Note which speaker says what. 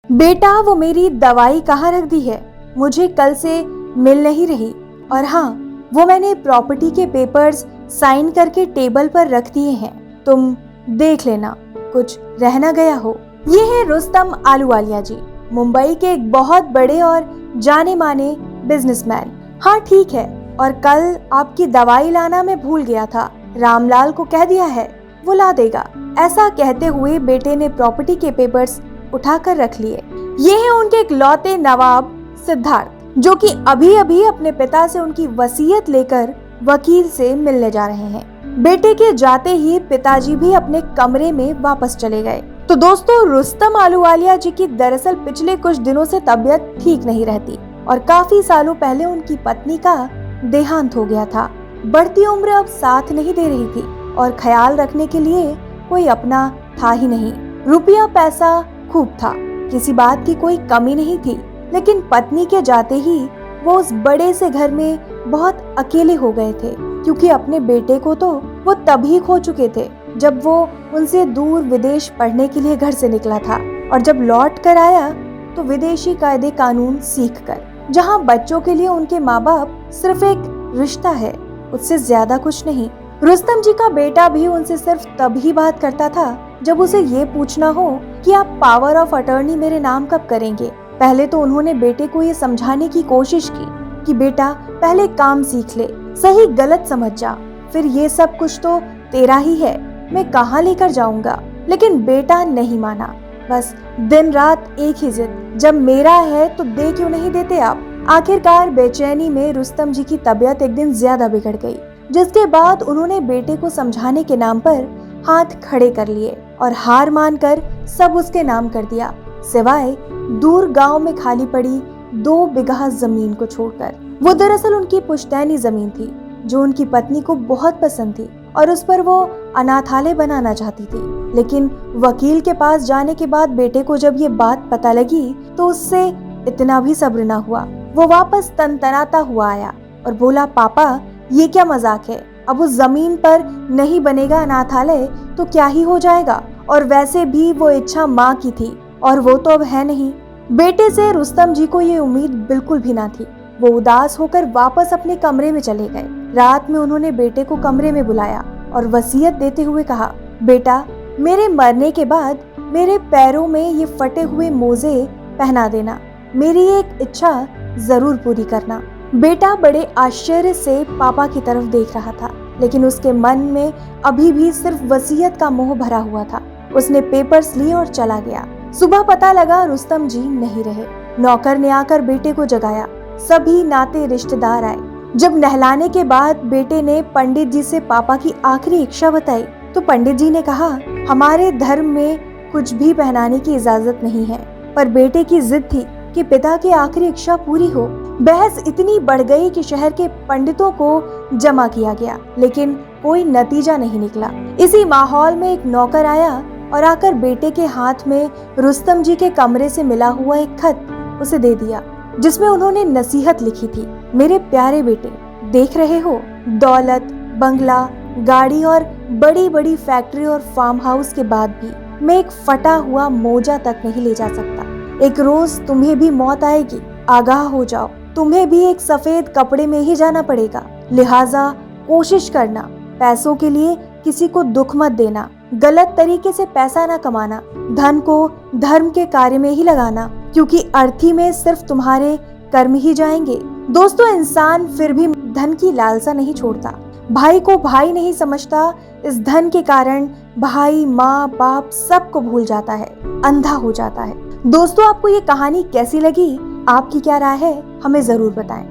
Speaker 1: बेटा वो मेरी दवाई कहाँ रख दी है, मुझे कल से मिल नहीं रही। और हाँ, वो मैंने प्रॉपर्टी के पेपर्स साइन करके टेबल पर रख दिए हैं, तुम देख लेना कुछ रह ना गया हो। ये है रुस्तम आलूवालिया जी, मुंबई के एक बहुत बड़े और जाने माने बिजनेसमैन। हाँ ठीक है, और कल आपकी दवाई लाना मैं भूल गया था, रामलाल को कह दिया है वो ला देगा। ऐसा कहते हुए बेटे ने प्रॉपर्टी के पेपर्स उठाकर रख लिए। ये है उनके इकलौते नवाब सिद्धार्थ, जो कि अभी अभी अपने पिता से उनकी वसीयत लेकर वकील से मिलने जा रहे हैं। बेटे के जाते ही पिताजी भी अपने कमरे में वापस चले गए। तो दोस्तों, रुस्तम आलूवालिया जी की दरअसल पिछले कुछ दिनों से तबीयत ठीक नहीं रहती और काफी सालों पहले उनकी पत्नी का देहांत हो गया था। बढ़ती उम्र अब साथ नहीं दे रही थी और ख्याल रखने के लिए कोई अपना था ही नहीं। रुपया पैसा खूब था, किसी बात की कोई कमी नहीं थी, लेकिन पत्नी के जाते ही वो उस बड़े से घर में बहुत अकेले हो गए थे, क्योंकि अपने बेटे को तो वो तभी खो चुके थे जब वो उनसे दूर विदेश पढ़ने के लिए घर से निकला था, और जब लौट कर आया तो विदेशी कायदे कानून सीख कर, जहाँ बच्चों के लिए उनके माँ बाप सिर्फ एक रिश्ता है, उससे ज्यादा कुछ नहीं। रुस्तम जी का बेटा भी उनसे सिर्फ तभी बात करता था जब उसे ये पूछना हो कि आप पावर ऑफ अटर्नी मेरे नाम कब करेंगे। पहले तो उन्होंने बेटे को ये समझाने की कोशिश की कि बेटा पहले काम सीख ले, सही गलत समझ जा, फिर ये सब कुछ तो तेरा ही है, मैं कहाँ लेकर जाऊंगा। लेकिन बेटा नहीं माना, बस दिन रात एक ही जिद, जब मेरा है तो दे क्यों नहीं देते आप। आखिरकार बेचैनी में रुस्तम जी की तबीयत एक दिन ज्यादा बिगड़ गई, जिसके बाद उन्होंने बेटे को समझाने के नाम पर हाथ खड़े कर लिए और हार मानकर सब उसके नाम कर दिया, सिवाय दूर गांव में खाली पड़ी 2 बिगहा जमीन को छोड़कर। वो दरअसल उनकी पुश्तैनी जमीन थी जो उनकी पत्नी को बहुत पसंद थी और उस पर वो अनाथालय बनाना चाहती थी। लेकिन वकील के पास जाने के बाद बेटे को जब ये बात पता लगी तो उससे इतना भी सब्र न हुआ। वो वापस तनतनाता हुआ आया और बोला, पापा ये क्या मजाक है, अब उस जमीन पर नहीं बनेगा अनाथालय तो क्या ही हो जाएगा, और वैसे भी वो इच्छा माँ की थी और वो तो अब है नहीं। बेटे से रुस्तम जी को ये उम्मीद बिल्कुल भी ना थी। वो उदास होकर वापस अपने कमरे में चले गए। रात में उन्होंने बेटे को कमरे में बुलाया और वसीयत देते हुए कहा, बेटा मेरे मरने के बाद मेरे पैरों में ये फटे हुए मोजे पहना देना, मेरी एक इच्छा जरूर पूरी करना। बेटा बड़े आश्चर्य से पापा की तरफ देख रहा था, लेकिन उसके मन में अभी भी सिर्फ वसीयत का मोह भरा हुआ था। उसने पेपर्स लिए और चला गया। सुबह पता लगा रुस्तम जी नहीं रहे। नौकर ने आकर बेटे को जगाया। सभी नाते रिश्तेदार आए। जब नहलाने के बाद बेटे ने पंडित जी से पापा की आखिरी इच्छा बताई तो पंडित जी ने कहा, हमारे धर्म में कुछ भी पहनाने की इजाजत नहीं है, पर बेटे की जिद थी कि पिता की आखिरी इच्छा पूरी हो। बहस इतनी बढ़ गई कि शहर के पंडितों को जमा किया गया, लेकिन कोई नतीजा नहीं निकला। इसी माहौल में एक नौकर आया और आकर बेटे के हाथ में रुस्तम जी के कमरे से मिला हुआ एक खत उसे दे दिया, जिसमें उन्होंने नसीहत लिखी थी, मेरे प्यारे बेटे, देख रहे हो, दौलत, बंगला, गाड़ी और बड़ी बड़ी फैक्ट्री और फार्म हाउस के बाद भी मैं एक फटा हुआ मोजा तक नहीं ले जा सकता। एक रोज तुम्हें भी मौत आएगी, आगाह हो जाओ। तुम्हें भी एक सफेद कपड़े में ही जाना पड़ेगा, लिहाजा कोशिश करना, पैसों के लिए किसी को दुख मत देना, गलत तरीके से पैसा ना कमाना, धन को धर्म के कार्य में ही लगाना, क्योंकि अर्थी में सिर्फ तुम्हारे कर्म ही जाएंगे। दोस्तों, इंसान फिर भी धन की लालसा नहीं छोड़ता, भाई को भाई नहीं समझता। इस धन के कारण भाई, माँ बाप सबको भूल जाता है, अंधा हो जाता है। दोस्तों, आपको ये कहानी कैसी लगी? आपकी क्या राय है? हमें जरूर बताएं।